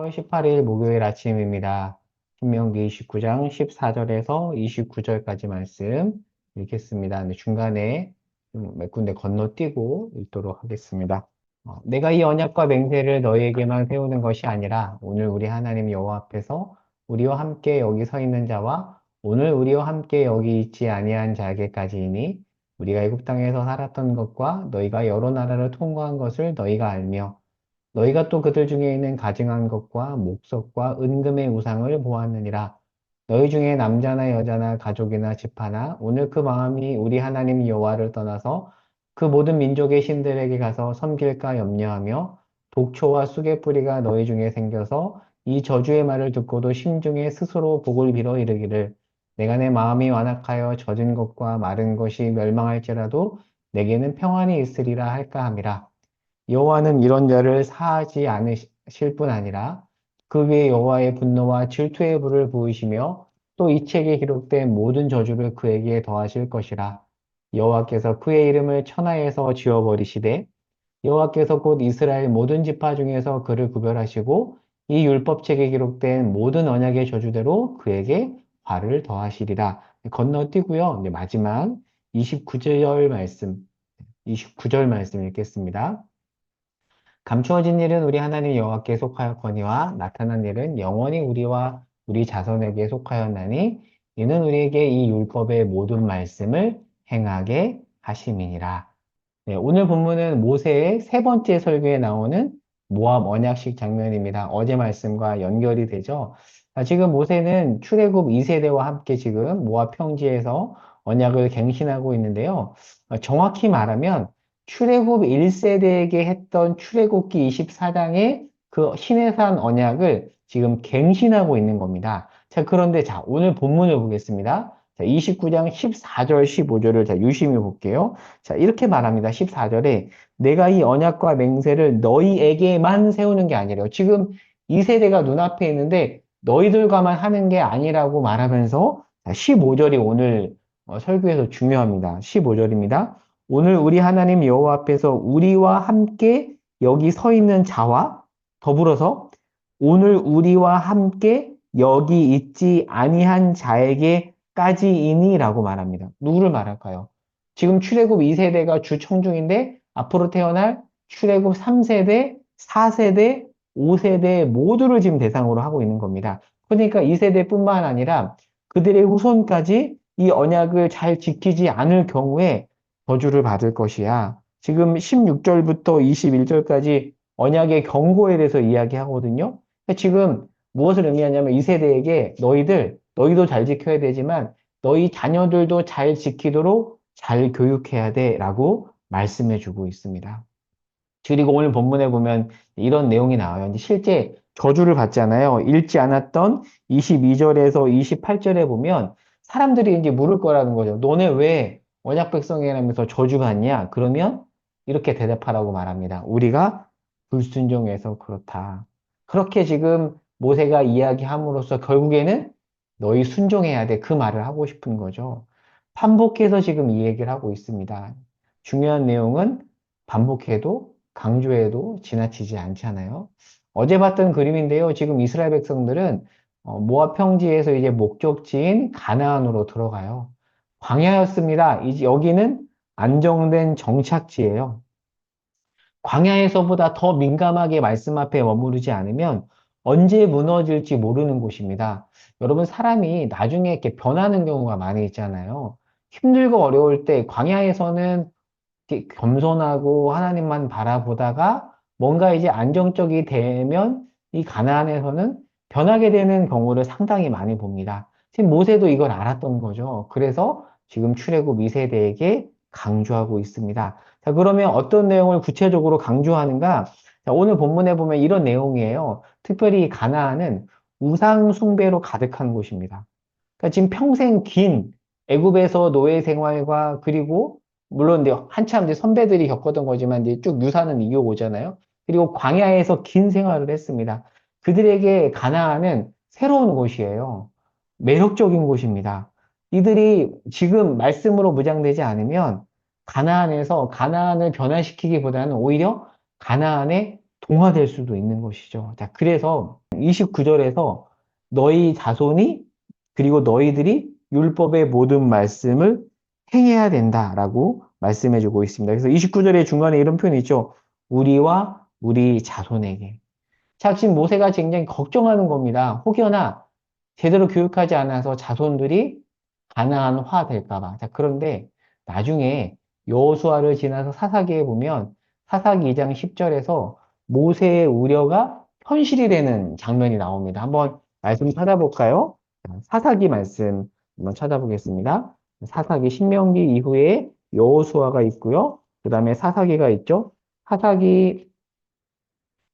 10월 18일 목요일 아침입니다. 신명기 29장 14절에서 29절까지 말씀 읽겠습니다. 근데 중간에 몇 군데 건너뛰고 읽도록 하겠습니다. 내가 이 언약과 맹세를 너희에게만 세우는 것이 아니라 오늘 우리 하나님 여호와 앞에서 우리와 함께 여기 서 있는 자와 오늘 우리와 함께 여기 있지 아니한 자에게까지이니 우리가 애굽 땅에서 살았던 것과 너희가 여러 나라를 통과한 것을 너희가 알며 너희가 또 그들 중에 있는 가증한 것과 목석과 은금의 우상을 보았느니라. 너희 중에 남자나 여자나 가족이나 집하나 오늘 그 마음이 우리 하나님 여호와를 떠나서 그 모든 민족의 신들에게 가서 섬길까 염려하며 독초와 쑥의 뿌리가 너희 중에 생겨서 이 저주의 말을 듣고도 심중에 스스로 복을 빌어 이르기를 내가 내 마음이 완악하여 젖은 것과 마른 것이 멸망할지라도 내게는 평안이 있으리라 할까 함이라. 여호와는 이런 자를 사하지 않으실 뿐 아니라 그 위에 여호와의 분노와 질투의 불을 부으시며 또 이 책에 기록된 모든 저주를 그에게 더하실 것이라. 여호와께서 그의 이름을 천하에서 지워버리시되 여호와께서 곧 이스라엘 모든 지파 중에서 그를 구별하시고 이 율법책에 기록된 모든 언약의 저주대로 그에게 화를 더하시리라. 건너뛰고요. 마지막 29절 말씀, 29절 말씀 읽겠습니다. 감추어진 일은 우리 하나님 여호와께 속하였거니와 나타난 일은 영원히 우리와 우리 자손에게 속하였나니 이는 우리에게 이 율법의 모든 말씀을 행하게 하심이니라. 네, 오늘 본문은 모세의 세 번째 설교에 나오는 모압 언약식 장면입니다. 어제 말씀과 연결이 되죠. 지금 모세는 출애굽 2세대와 함께 지금 모압 평지에서 언약을 갱신하고 있는데요. 정확히 말하면 출애굽 1세대에게 했던 출애굽기 24장의 그 시내산 언약을 지금 갱신하고 있는 겁니다. 자, 그런데 오늘 본문을 보겠습니다. 자, 29장 14절, 15절을 유심히 볼게요. 자, 이렇게 말합니다. 14절에 내가 이 언약과 맹세를 너희에게만 세우는 게 아니래요. 지금 2세대가 눈앞에 있는데 너희들과만 하는 게 아니라고 말하면서 15절이 오늘 설교에서 중요합니다. 15절입니다. 오늘 우리 하나님 여호와 앞에서 우리와 함께 여기 서 있는 자와 더불어서 오늘 우리와 함께 여기 있지 아니한 자에게까지이니라고 말합니다. 누구를 말할까요? 지금 출애굽 2세대가 주청중인데 앞으로 태어날 출애굽 3세대, 4세대, 5세대 모두를 지금 대상으로 하고 있는 겁니다. 그러니까 2세대뿐만 아니라 그들의 후손까지 이 언약을 잘 지키지 않을 경우에 저주를 받을 것이야. 지금 16절부터 21절까지 언약의 경고에 대해서 이야기하거든요. 지금 무엇을 의미하냐면 이 세대에게 너희도 잘 지켜야 되지만 너희 자녀들도 잘 지키도록 잘 교육해야 돼 라고 말씀해 주고 있습니다. 그리고 오늘 본문에 보면 이런 내용이 나와요. 실제 저주를 받잖아요. 읽지 않았던 22절에서 28절에 보면 사람들이 이제 물을 거라는 거죠. 너네 왜 언약 백성이라면서 저주 받냐? 그러면 이렇게 대답하라고 말합니다. 우리가 불순종해서 그렇다. 그렇게 지금 모세가 이야기함으로써 결국에는 너희 순종해야 돼. 그 말을 하고 싶은 거죠. 반복해서 지금 이 얘기를 하고 있습니다. 중요한 내용은 반복해도 강조해도 지나치지 않잖아요. 어제 봤던 그림인데요. 지금 이스라엘 백성들은 모압 평지에서 이제 목적지인 가나안으로 들어가요. 광야였습니다. 이제 여기는 안정된 정착지예요. 광야에서보다 더 민감하게 말씀 앞에 머무르지 않으면 언제 무너질지 모르는 곳입니다. 여러분, 사람이 나중에 이렇게 변하는 경우가 많이 있잖아요. 힘들고 어려울 때 광야에서는 이렇게 겸손하고 하나님만 바라보다가 뭔가 이제 안정적이 되면 이 가나안에서는 변하게 되는 경우를 상당히 많이 봅니다. 지금 모세도 이걸 알았던 거죠. 그래서 지금 출애굽 2세대에게 강조하고 있습니다. 자, 그러면 어떤 내용을 구체적으로 강조하는가? 자, 오늘 본문에 보면 이런 내용이에요. 특별히 가나안은 우상 숭배로 가득한 곳입니다. 그러니까 지금 평생 긴 애굽에서 노예 생활과 그리고 물론 이제 한참 이제 선배들이 겪었던 거지만 이제 쭉 유산은 이어오잖아요. 그리고 광야에서 긴 생활을 했습니다. 그들에게 가나안은 새로운 곳이에요. 매력적인 곳입니다. 이들이 지금 말씀으로 무장되지 않으면 가나안에서 가나안을 변화시키기보다는 오히려 가나안에 동화될 수도 있는 것이죠. 자, 그래서 29절에서 너희 자손이 그리고 너희들이 율법의 모든 말씀을 행해야 된다라고 말씀해주고 있습니다. 그래서 29절의 중간에 이런 표현이 있죠. 우리와 우리 자손에게. 자, 지금 모세가 굉장히 걱정하는 겁니다. 혹여나 제대로 교육하지 않아서 자손들이 가나안화 될까 봐. 자, 그런데 나중에 여호수아를 지나서 사사기에 보면 사사기 2장 10절에서 모세의 우려가 현실이 되는 장면이 나옵니다. 한번 말씀 찾아볼까요? 자, 사사기 말씀 한번 찾아보겠습니다. 사사기 신명기 이후에 여호수아가 있고요. 그 다음에 사사기가 있죠. 사사기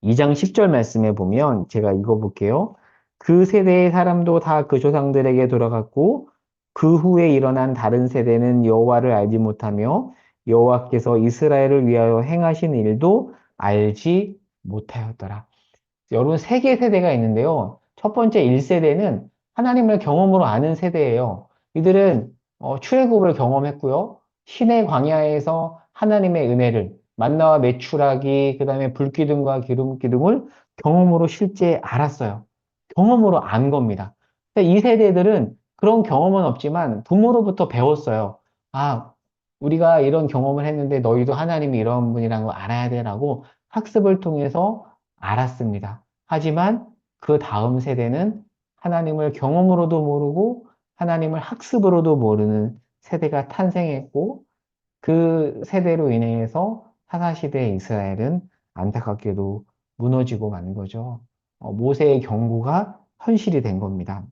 2장 10절 말씀에 보면 제가 읽어볼게요. 그 세대의 사람도 다 그 조상들에게 돌아갔고 그 후에 일어난 다른 세대는 여호와를 알지 못하며 여호와께서 이스라엘을 위하여 행하신 일도 알지 못하였더라. 여러분, 세 개 세대가 있는데요. 첫 번째 1세대는 하나님을 경험으로 아는 세대예요. 이들은 출애굽을 경험했고요. 신의 광야에서 하나님의 은혜를 만나와 메추라기, 그다음에 불기둥과 기름기둥을 경험으로 실제 알았어요. 경험으로 안 겁니다. 근데 이 세대들은 그런 경험은 없지만 부모로부터 배웠어요. 아, 우리가 이런 경험을 했는데 너희도 하나님이 이런 분이라는 걸 알아야 되라고 학습을 통해서 알았습니다. 하지만 그 다음 세대는 하나님을 경험으로도 모르고 하나님을 학습으로도 모르는 세대가 탄생했고 그 세대로 인해서 사사시대 이스라엘은 안타깝게도 무너지고 만 거죠. 모세의 경고가 현실이 된 겁니다.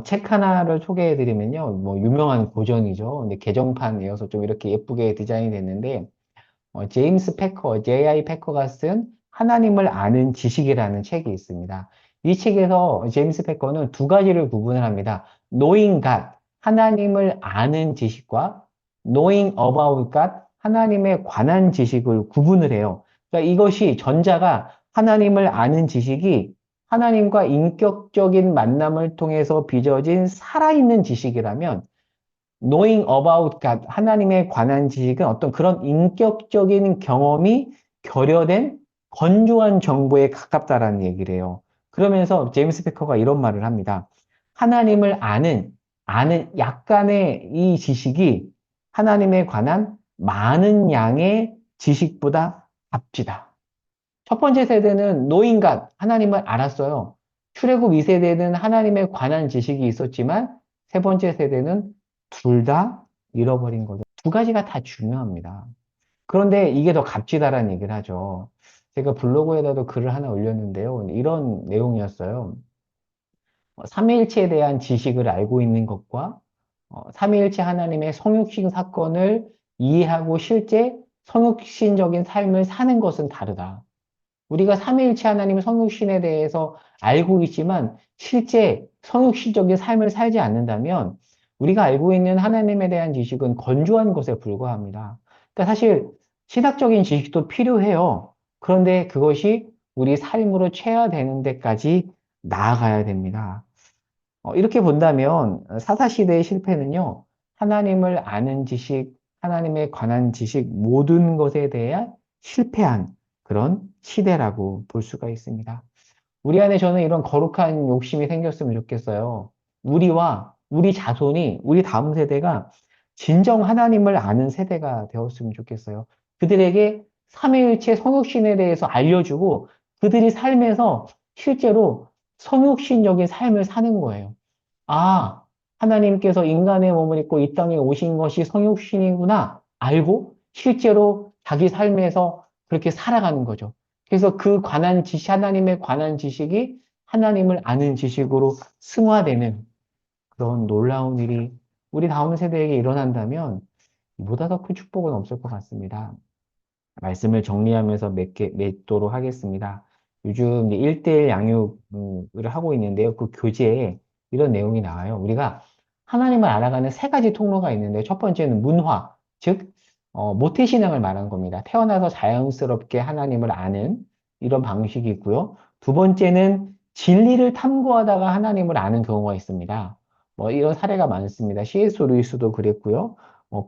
책 하나를 소개해 드리면요. 뭐 유명한 고전이죠. 근데 개정판이어서 좀 이렇게 예쁘게 디자인이 됐는데 제임스 패커, J.I. 패커가 쓴 하나님을 아는 지식이라는 책이 있습니다. 이 책에서 제임스 패커는 두 가지를 구분을 합니다. Knowing God, 하나님을 아는 지식과 Knowing about God, 하나님에 관한 지식을 구분을 해요. 그러니까 이것이 전자가 하나님을 아는 지식이 하나님과 인격적인 만남을 통해서 빚어진 살아있는 지식이라면 knowing about God, 하나님에 관한 지식은 어떤 그런 인격적인 경험이 결여된 건조한 정보에 가깝다라는 얘기를 해요. 그러면서 제임스 패커가 이런 말을 합니다. 하나님을 아는 약간의 이 지식이 하나님에 관한 많은 양의 지식보다 값지다. 첫 번째 세대는 knowing God, 하나님을 알았어요. 출애굽 2세대는 하나님에 관한 지식이 있었지만 세 번째 세대는 둘 다 잃어버린 거죠. 두 가지가 다 중요합니다. 그런데 이게 더 값지다라는 얘기를 하죠. 제가 블로그에다도 글을 하나 올렸는데요. 이런 내용이었어요. 삼위일체에 대한 지식을 알고 있는 것과 삼위일체 하나님의 성육신 사건을 이해하고 실제 성육신적인 삶을 사는 것은 다르다. 우리가 삼위일체 하나님의 성육신에 대해서 알고 있지만 실제 성육신적인 삶을 살지 않는다면 우리가 알고 있는 하나님에 대한 지식은 건조한 것에 불과합니다. 그러니까 사실 신학적인 지식도 필요해요. 그런데 그것이 우리 삶으로 체화되는 데까지 나아가야 됩니다. 이렇게 본다면 사사시대의 실패는요, 하나님을 아는 지식, 하나님에 관한 지식 모든 것에 대해 실패한 그런 시대라고 볼 수가 있습니다. 우리 안에 저는 이런 거룩한 욕심이 생겼으면 좋겠어요. 우리와 우리 자손이, 우리 다음 세대가 진정 하나님을 아는 세대가 되었으면 좋겠어요. 그들에게 삼위일체 성육신에 대해서 알려주고 그들이 삶에서 실제로 성육신적인 삶을 사는 거예요. 아, 하나님께서 인간의 몸을 입고 이 땅에 오신 것이 성육신이구나 알고 실제로 자기 삶에서 그렇게 살아가는 거죠. 그래서 그 관한 지식, 하나님에 관한 지식이 하나님을 아는 지식으로 승화되는 그런 놀라운 일이 우리 다음 세대에게 일어난다면 보다 더 큰 축복은 없을 것 같습니다. 말씀을 정리하면서 맺도록 하겠습니다. 요즘 1대1 양육을 하고 있는데요. 그 교재에 이런 내용이 나와요. 우리가 하나님을 알아가는 세 가지 통로가 있는데 첫 번째는 문화, 즉 모태신앙을 말하는 겁니다. 태어나서 자연스럽게 하나님을 아는 이런 방식이 있고요. 두 번째는 진리를 탐구하다가 하나님을 아는 경우가 있습니다. 뭐 이런 사례가 많습니다. C.S. 루이스도 그랬고요.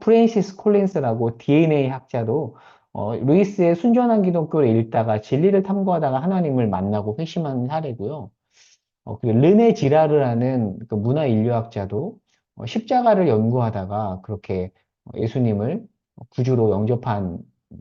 프랜시스 콜린스라고 DNA 학자도 루이스의 순전한 기독교를 읽다가 진리를 탐구하다가 하나님을 만나고 회심한 사례고요. 그리고 르네 지라르라는 그 문화 인류학자도 십자가를 연구하다가 그렇게 예수님을 구주로 영접한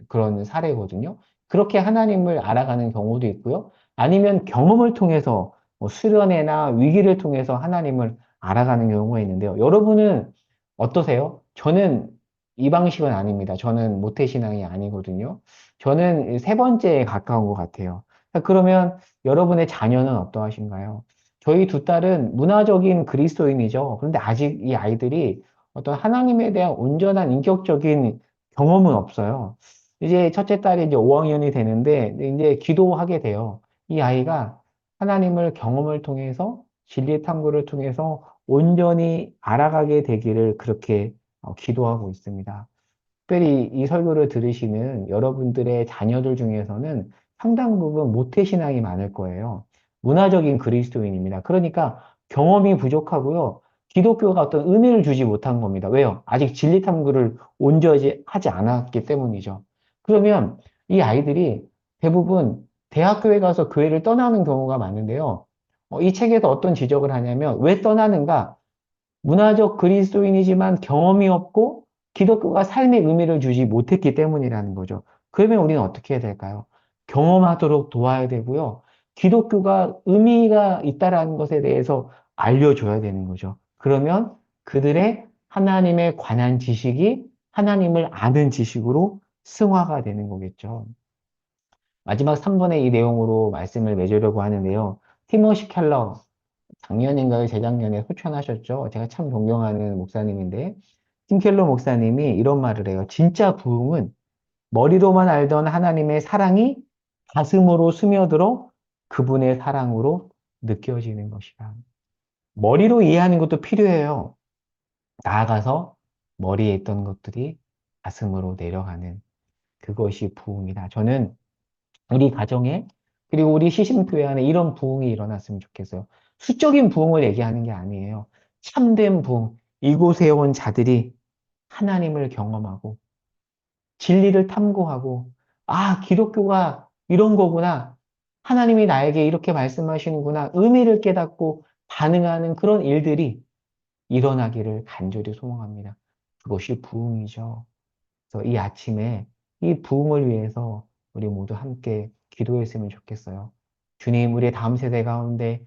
그런 사례거든요. 그렇게 하나님을 알아가는 경우도 있고요. 아니면 경험을 통해서 수련회나 위기를 통해서 하나님을 알아가는 경우가 있는데요. 여러분은 어떠세요? 저는 이 방식은 아닙니다. 저는 모태신앙이 아니거든요. 저는 세 번째에 가까운 것 같아요. 그러면 여러분의 자녀는 어떠하신가요? 저희 두 딸은 문화적인 그리스도인이죠. 그런데 아직 이 아이들이 어떤 하나님에 대한 온전한 인격적인 경험은 없어요. 이제 첫째 딸이 이제 5학년이 되는데 이제 기도하게 돼요. 이 아이가 하나님을 경험을 통해서 진리 탐구를 통해서 온전히 알아가게 되기를 그렇게 기도하고 있습니다. 특별히 이 설교를 들으시는 여러분들의 자녀들 중에서는 상당 부분 모태신앙이 많을 거예요. 문화적인 그리스도인입니다. 그러니까 경험이 부족하고요. 기독교가 어떤 은혜를 주지 못한 겁니다. 왜요? 아직 진리 탐구를 온전히 하지 않았기 때문이죠. 그러면 이 아이들이 대부분 대학교에 가서 교회를 떠나는 경우가 많은데요. 이 책에서 어떤 지적을 하냐면 왜 떠나는가? 문화적 그리스도인이지만 경험이 없고 기독교가 삶의 의미를 주지 못했기 때문이라는 거죠. 그러면 우리는 어떻게 해야 될까요? 경험하도록 도와야 되고요. 기독교가 의미가 있다라는 것에 대해서 알려줘야 되는 거죠. 그러면 그들의 하나님에 관한 지식이 하나님을 아는 지식으로 승화가 되는 거겠죠. 마지막 3번의 이 내용으로 말씀을 맺으려고 하는데요. 티모시 켈러, 작년인가요? 재작년에 소천하셨죠? 제가 참 존경하는 목사님인데, 팀 켈러 목사님이 이런 말을 해요. 진짜 부흥은 머리로만 알던 하나님의 사랑이 가슴으로 스며들어 그분의 사랑으로 느껴지는 것이다. 머리로 이해하는 것도 필요해요. 나아가서 머리에 있던 것들이 가슴으로 내려가는 그것이 부흥이다. 저는 우리 가정에 그리고 우리 시심교회 안에 이런 부흥이 일어났으면 좋겠어요. 수적인 부흥을 얘기하는 게 아니에요. 참된 부흥. 이곳에 온 자들이 하나님을 경험하고 진리를 탐구하고 아, 기독교가 이런 거구나. 하나님이 나에게 이렇게 말씀하시는구나. 의미를 깨닫고 반응하는 그런 일들이 일어나기를 간절히 소망합니다. 그것이 부흥이죠. 그래서 이 아침에 이 부흥을 위해서 우리 모두 함께 기도했으면 좋겠어요. 주님, 우리의 다음 세대 가운데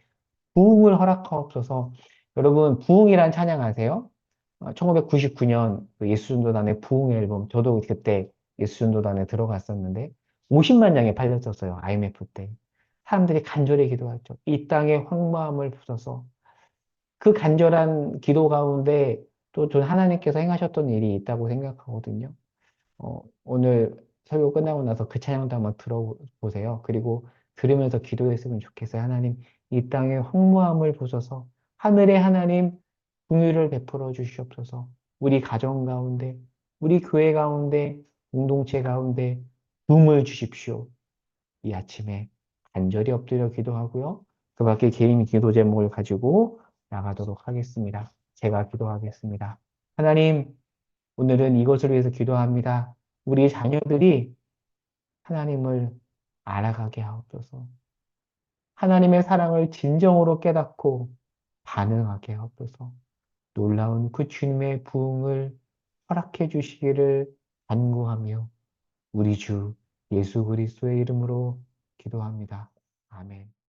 부흥을 허락하옵소서. 여러분, 부흥이란 찬양 아세요? 1999년 예수전도단의 부흥 앨범, 저도 그때 예수전도단에 들어갔었는데 50만 장이 팔렸었어요. IMF 때. 사람들이 간절히 기도했죠. 이 땅에 황무함을 부숴서 그 간절한 기도 가운데 또 전 하나님께서 행하셨던 일이 있다고 생각하거든요. 오늘 설교 끝나고 나서 그 찬양도 한번 들어보세요. 그리고 들으면서 기도했으면 좋겠어요. 하나님, 이 땅에 황무함을 보셔서 하늘의 하나님 긍휼을 베풀어 주시옵소서. 우리 가정 가운데, 우리 교회 가운데, 공동체 가운데 부흥을 주십시오. 이 아침에 간절히 엎드려 기도하고요. 그 밖에 개인 기도 제목을 가지고 나가도록 하겠습니다. 제가 기도하겠습니다. 하나님, 오늘은 이것을 위해서 기도합니다. 우리 자녀들이 하나님을 알아가게 하옵소서. 하나님의 사랑을 진정으로 깨닫고 반응하게 하옵소서. 놀라운 그 주님의 부흥을 허락해 주시기를 간구하며 우리 주 예수 그리스도의 이름으로 기도합니다. 아멘.